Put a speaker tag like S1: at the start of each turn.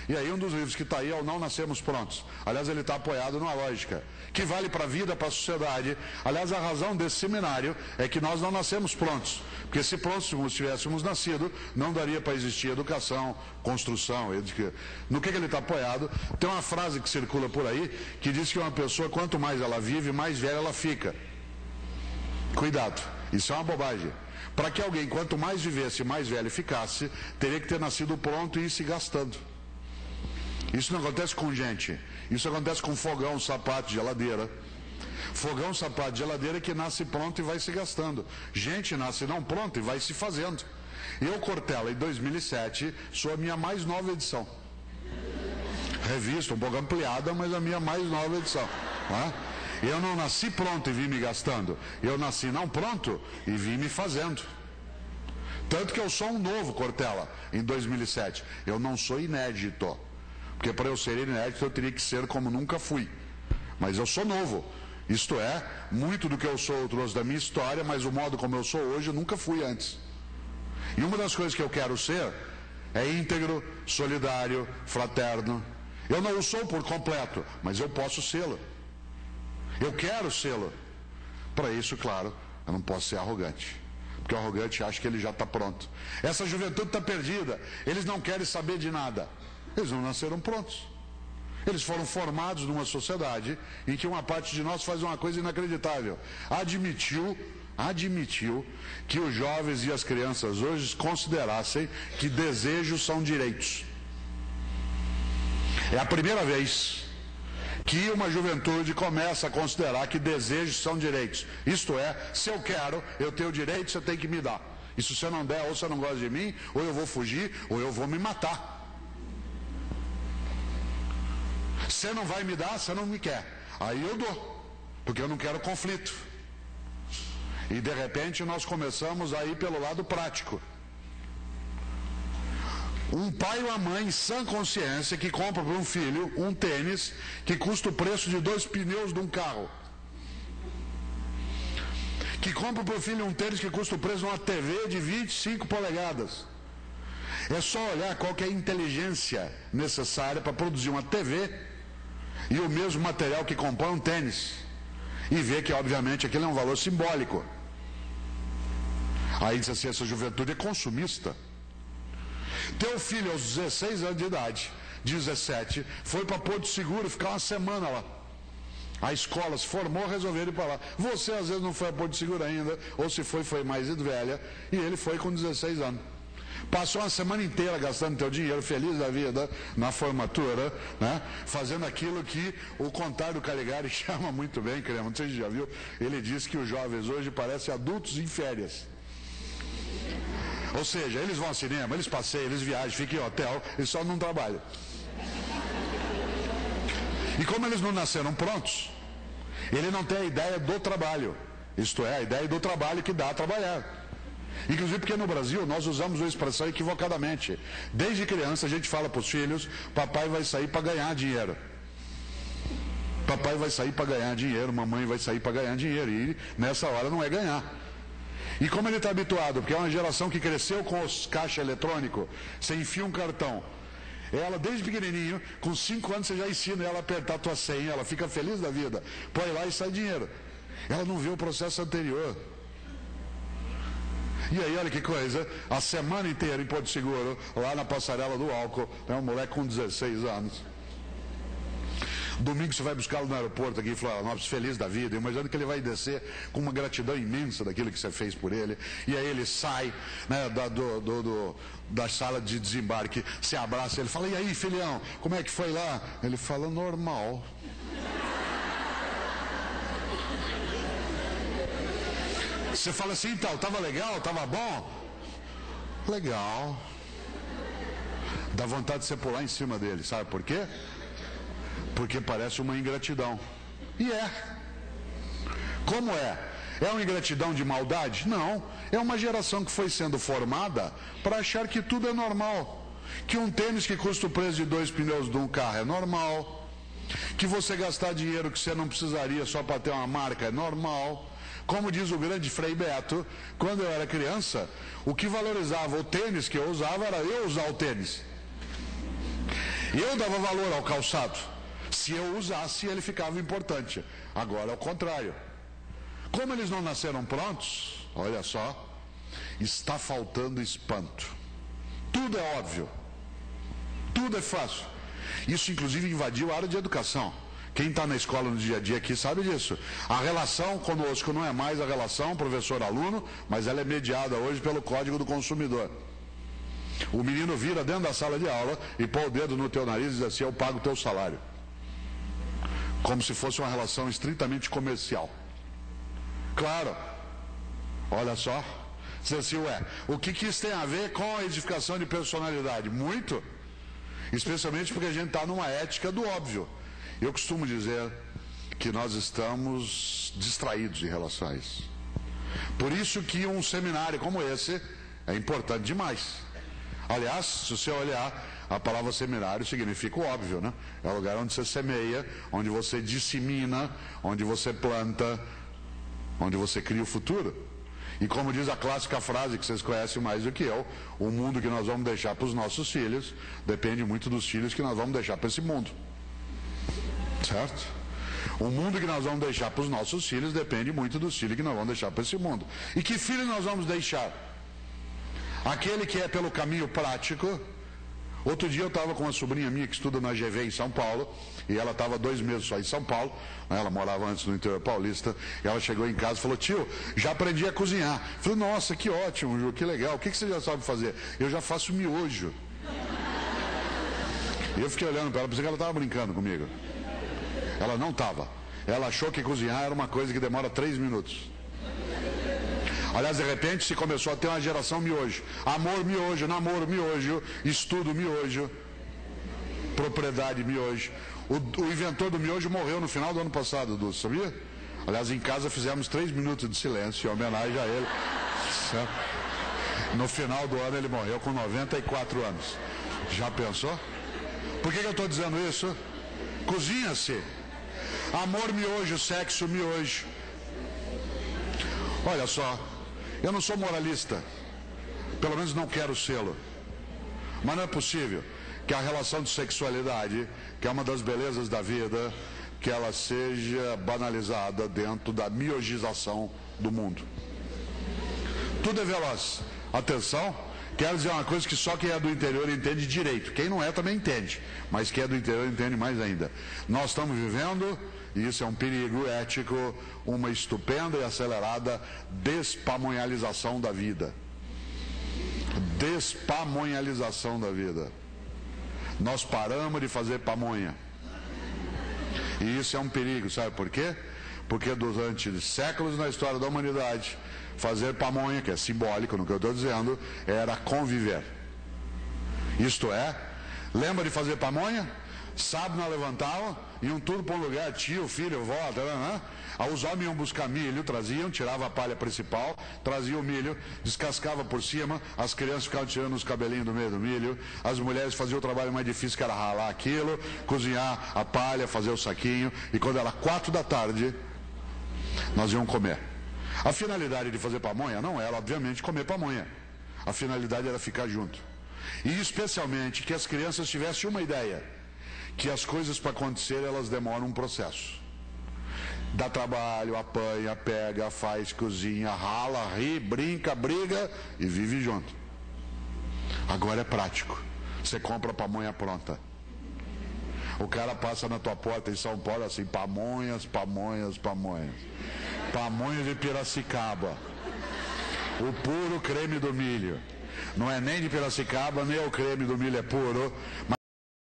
S1: E aí um dos livros que está aí é o Não Nascemos Prontos. Aliás, ele está apoiado numa lógica que vale para a vida, para a sociedade. Aliás, a razão desse seminário é que nós não nascemos prontos. Porque se prontos tivéssemos nascido, não daria para existir educação, construção. No que ele está apoiado? Tem uma frase que circula por aí que diz que uma pessoa, quanto mais ela vive, mais velha ela fica. Cuidado, isso é uma bobagem. Para que alguém, quanto mais vivesse, mais velho ficasse, teria que ter nascido pronto e ir se gastando. Isso não acontece com gente. Isso acontece com fogão, sapato, geladeira. Fogão, sapato, geladeira que nasce pronto e vai se gastando. Gente nasce não pronto e vai se fazendo. Eu, Cortella, em 2007, sou a minha mais nova edição. Revista, um pouco ampliada, mas a minha mais nova edição. Eu não nasci pronto e vim me gastando. Eu nasci não pronto e vim me fazendo. Tanto que eu sou um novo Cortella em 2007. Eu não sou inédito. Porque para eu ser inédito eu teria que ser como nunca fui. Mas eu sou novo. Isto é, muito do que eu sou eu trouxe da minha história, mas o modo como eu sou hoje eu nunca fui antes. E uma das coisas que eu quero ser é íntegro, solidário, fraterno. Eu não o sou por completo, mas eu posso sê-lo. Eu quero sê-lo. Para isso, claro, eu não posso ser arrogante. Porque o arrogante acha que ele já está pronto. Essa juventude está perdida. Eles não querem saber de nada. Eles não nasceram prontos. Eles foram formados numa sociedade em que uma parte de nós faz uma coisa inacreditável. Admitiu que os jovens e as crianças hoje considerassem que desejos são direitos. É a primeira vez que uma juventude começa a considerar que desejos são direitos. Isto é, se eu quero, eu tenho direito, você tem que me dar. E se você não der, ou você não gosta de mim, ou eu vou fugir, ou eu vou me matar. Você não vai me dar, você não me quer. Aí eu dou, porque eu não quero conflito. E de repente nós começamos a ir pelo lado prático. Um pai ou uma mãe, sã consciência, que compra para um filho um tênis que custa o preço de 2 pneus de um carro. Que compra para o filho um tênis que custa o preço de uma TV de 25 polegadas. É só olhar qual que é a inteligência necessária para produzir uma TV e o mesmo material que compõe um tênis. E ver que, obviamente, aquilo é um valor simbólico. Aí diz assim, essa juventude é consumista. Teu filho aos 16 anos de idade, 17, foi para Porto Seguro ficar uma semana lá. A escola se formou, resolveram ir para lá. Você às vezes não foi a Porto Seguro ainda, ou se foi, foi mais velha, e ele foi com 16 anos. Passou uma semana inteira gastando teu dinheiro, feliz da vida, na formatura, né? Fazendo aquilo que o Contar do Caligari chama muito bem, crema, não sei se já viu, ele diz que os jovens hoje parecem adultos em férias. Ou seja, eles vão ao cinema, eles passeiam, eles viajam, ficam em hotel, eles só não trabalham. E como eles não nasceram prontos, ele não tem a ideia do trabalho. Isto é, a ideia do trabalho que dá a trabalhar. Inclusive porque no Brasil nós usamos uma expressão equivocadamente. Desde criança a gente fala para os filhos, papai vai sair para ganhar dinheiro. Papai vai sair para ganhar dinheiro, mamãe vai sair para ganhar dinheiro. E nessa hora não é ganhar. E como ele está habituado, porque é uma geração que cresceu com os caixa eletrônico, você enfia um cartão. Ela, desde pequenininho, com 5 anos, você já ensina ela a apertar a tua senha, ela fica feliz da vida. Põe lá e sai dinheiro. Ela não vê o processo anterior. E aí, olha que coisa, a semana inteira em Porto Seguro, lá na passarela do álcool, tem um moleque com 16 anos. Domingo você vai buscá-lo no aeroporto aqui em Florianópolis, feliz da vida, imaginando que ele vai descer com uma gratidão imensa daquilo que você fez por ele. E aí ele sai, né, da sala de desembarque, se abraça, ele fala, e aí filhão, como é que foi lá? Ele fala, normal. Você fala assim, então, estava legal, estava bom? Legal. Dá vontade de você pular em cima dele, sabe por quê? Porque parece uma ingratidão. E é. Como é? É uma ingratidão de maldade? Não. É uma geração que foi sendo formada para achar que tudo é normal. Que um tênis que custa o preço de 2 pneus de um carro é normal. Que você gastar dinheiro que você não precisaria só para ter uma marca é normal. Como diz o grande Frei Beto, quando eu era criança, o que valorizava o tênis que eu usava era eu usar o tênis. Eu dava valor ao calçado. Se eu usasse, ele ficava importante. Agora é o contrário. Como eles não nasceram prontos, olha só, está faltando espanto. Tudo é óbvio. Tudo é fácil. Isso inclusive invadiu a área de educação. Quem está na escola no dia a dia aqui sabe disso. A relação conosco não é mais a relação professor-aluno, mas ela é mediada hoje pelo Código do Consumidor. O menino vira dentro da sala de aula e põe o dedo no teu nariz e diz assim: eu pago o teu salário. Como se fosse uma relação estritamente comercial. Claro. Olha só. Diz assim, o que isso tem a ver com a edificação de personalidade? Muito. Especialmente porque a gente está numa ética do óbvio. Eu costumo dizer que nós estamos distraídos em relação a isso. Por isso que um seminário como esse é importante demais. Aliás, se você olhar, a palavra seminário significa o óbvio, né? É o lugar onde você semeia, onde você dissemina, onde você planta, onde você cria o futuro. E como diz a clássica frase que vocês conhecem mais do que eu, o mundo que nós vamos deixar para os nossos filhos depende muito dos filhos que nós vamos deixar para esse mundo. Certo? O mundo que nós vamos deixar para os nossos filhos depende muito dos filhos que nós vamos deixar para esse mundo. E que filho nós vamos deixar? Aquele que é pelo caminho prático. Outro dia eu estava com uma sobrinha minha que estuda na GV em São Paulo, e ela estava 2 meses só em São Paulo, né? Ela morava antes no interior paulista, e ela chegou em casa e falou: tio, já aprendi a cozinhar. Eu falei: nossa, que ótimo, Ju, que legal, o que você já sabe fazer? Eu já faço miojo. E eu fiquei olhando para ela, pensei que ela estava brincando comigo. Ela não estava. Ela achou que cozinhar era uma coisa que demora 3 minutos. Aliás, de repente se começou a ter uma geração miojo. Amor miojo, namoro miojo, estudo miojo, propriedade miojo. O inventor do miojo morreu no final do ano passado, Dulce, sabia? Aliás, em casa fizemos 3 minutos de silêncio em homenagem a ele. No final do ano ele morreu com 94 anos. Já pensou? Por que eu estou dizendo isso? Cozinha-se. Amor miojo, sexo miojo. Olha só, eu não sou moralista, pelo menos não quero sê-lo, mas não é possível que a relação de sexualidade, que é uma das belezas da vida, que ela seja banalizada dentro da miogização do mundo. Tudo é veloz. Atenção, quero dizer uma coisa que só quem é do interior entende direito. Quem não é também entende, mas quem é do interior entende mais ainda. Nós estamos vivendo, e isso é um perigo ético, uma estupenda e acelerada despamonhalização da vida. Despamonhalização da vida. Nós paramos de fazer pamonha. E isso é um perigo, sabe por quê? Porque durante séculos na história da humanidade, fazer pamonha, que é simbólico no que eu estou dizendo, era conviver. Isto é, lembra de fazer pamonha? Sábado nós levantávamos, iam tudo para um lugar, tio, filho, vó, né? Os homens iam buscar milho, traziam, tirava a palha principal, trazia o milho, descascava por cima, as crianças ficavam tirando os cabelinhos do meio do milho, as mulheres faziam o trabalho mais difícil, que era ralar aquilo, cozinhar a palha, fazer o saquinho, e quando era 4 da tarde, nós íamos comer. A finalidade de fazer pamonha não era, obviamente, comer pamonha. A finalidade era ficar junto. E especialmente que as crianças tivessem uma ideia, que as coisas para acontecer, elas demoram um processo. Dá trabalho, apanha, pega, faz, cozinha, rala, ri, brinca, briga e vive junto. Agora é prático. Você compra a pamonha pronta. O cara passa na tua porta em São Paulo assim: pamonhas, pamonhas, pamonhas. Pamonha de Piracicaba. O puro creme do milho. Não é nem de Piracicaba, nem o creme do milho é puro.